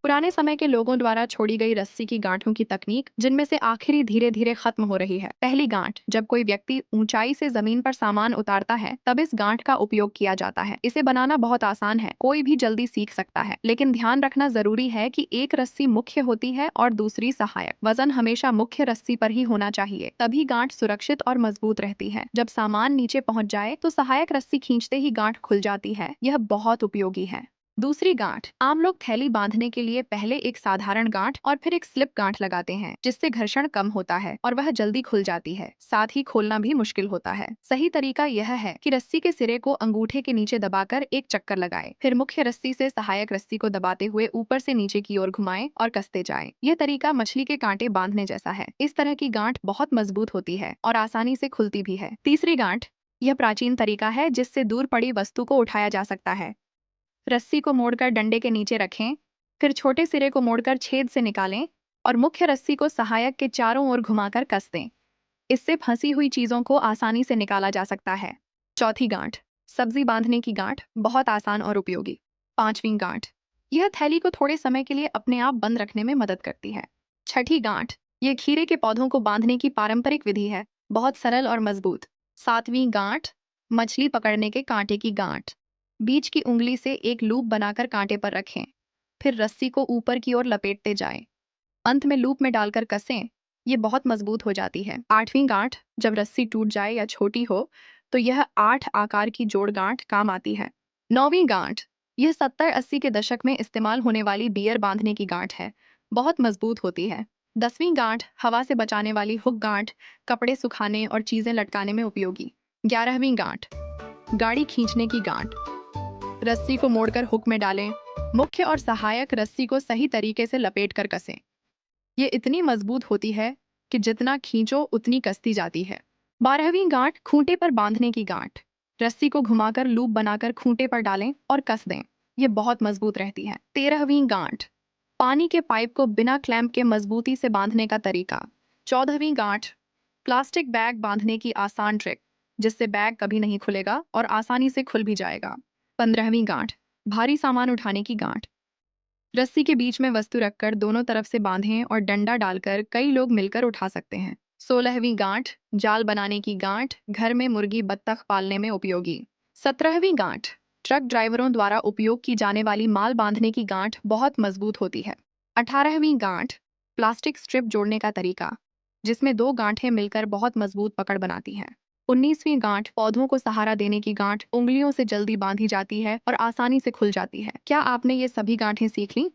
पुराने समय के लोगों द्वारा छोड़ी गई रस्सी की गांठों की तकनीक, जिनमें से आखिरी धीरे धीरे खत्म हो रही है। पहली गांठ, जब कोई व्यक्ति ऊंचाई से जमीन पर सामान उतारता है तब इस गांठ का उपयोग किया जाता है। इसे बनाना बहुत आसान है, कोई भी जल्दी सीख सकता है, लेकिन ध्यान रखना जरूरी है कि एक रस्सी मुख्य होती है और दूसरी सहायक। वजन हमेशा मुख्य रस्सी पर ही होना चाहिए, तभी गांठ सुरक्षित और मजबूत रहती है। जब सामान नीचे पहुंच जाए तो सहायक रस्सी खींचते ही गांठ खुल जाती है। यह बहुत उपयोगी है। दूसरी गांठ, आम लोग थैली बांधने के लिए पहले एक साधारण गांठ और फिर एक स्लिप गांठ लगाते हैं, जिससे घर्षण कम होता है और वह जल्दी खुल जाती है। साथ ही खोलना भी मुश्किल होता है। सही तरीका यह है कि रस्सी के सिरे को अंगूठे के नीचे दबाकर एक चक्कर लगाएं, फिर मुख्य रस्सी से सहायक रस्सी को दबाते हुए ऊपर से नीचे की ओर घुमाएं और कसते जाएं। यह तरीका मछली के कांटे बांधने जैसा है। इस तरह की गांठ बहुत मजबूत होती है और आसानी से खुलती भी है। तीसरी गांठ, यह प्राचीन तरीका है जिससे दूर पड़ी वस्तु को उठाया जा सकता है। रस्सी को मोड़कर डंडे के नीचे रखें, फिर छोटे सिरे को मोड़कर छेद से निकालें और मुख्य रस्सी को सहायक के चारों ओर घुमाकर कस दें। इससे फंसी हुई चीजों को आसानी से निकाला जा सकता है। चौथी गांठ, सब्जी बांधने की गांठ, बहुत आसान और उपयोगी। पांचवी गांठ, यह थैली को थोड़े समय के लिए अपने आप बंद रखने में मदद करती है। छठी गांठ, यह खीरे के पौधों को बांधने की पारंपरिक विधि है, बहुत सरल और मजबूत। सातवीं गांठ, मछली पकड़ने के कांटे की गांठ। बीच की उंगली से एक लूप बनाकर कांटे पर रखें, फिर रस्सी को ऊपर की ओर लपेटते जाएं। अंत में लूप में डालकर कसें। ये बहुत मजबूत हो जाती है। आठवीं गांठ, जब रस्सी टूट जाए या छोटी हो तो यह 8 आकार की जोड़ गांठ काम आती है। नौवीं गांठ, यह 70-80 के दशक में इस्तेमाल होने वाली बियर बांधने की गांठ है, बहुत मजबूत होती है। 10वीं गांठ, हवा से बचाने वाली हुक गांठ, कपड़े सुखाने और चीजें लटकाने में उपयोगी। 11वीं गांठ, गाड़ी खींचने की गांठ। रस्सी को मोड़कर हुक में डालें, मुख्य और सहायक रस्सी को सही तरीके से लपेट कर कसें। ये इतनी मजबूत होती है कि जितना खींचो उतनी कसती जाती है। 12वीं गांठ, खूंटे पर बांधने की गांठ। रस्सी को घुमाकर लूप बनाकर खूंटे पर डालें और कस दें। ये बहुत मजबूत रहती है। 13वीं गांठ, पानी के पाइप को बिना क्लैंप के मजबूती से बांधने का तरीका। 14वीं गांठ, प्लास्टिक बैग बांधने की आसान ट्रिक, जिससे बैग कभी नहीं खुलेगा और आसानी से खुल भी जाएगा। 15वीं गांठ, भारी सामान उठाने की गांठ। रस्सी के बीच में वस्तु रखकर दोनों तरफ से बांधें और डंडा डालकर कई लोग मिलकर उठा सकते हैं। 16वीं गांठ, जाल बनाने की गांठ, घर में मुर्गी बत्तख पालने में उपयोगी। 17वीं गांठ, ट्रक ड्राइवरों द्वारा उपयोग की जाने वाली माल बांधने की गांठ, बहुत मजबूत होती है। 18वीं गांठ, प्लास्टिक स्ट्रिप जोड़ने का तरीका, जिसमें दो गांठें मिलकर बहुत मजबूत पकड़ बनाती हैं। 19वीं गांठ, पौधों को सहारा देने की गांठ, उंगलियों से जल्दी बांधी जाती है और आसानी से खुल जाती है। क्या आपने ये सभी गांठें सीख ली?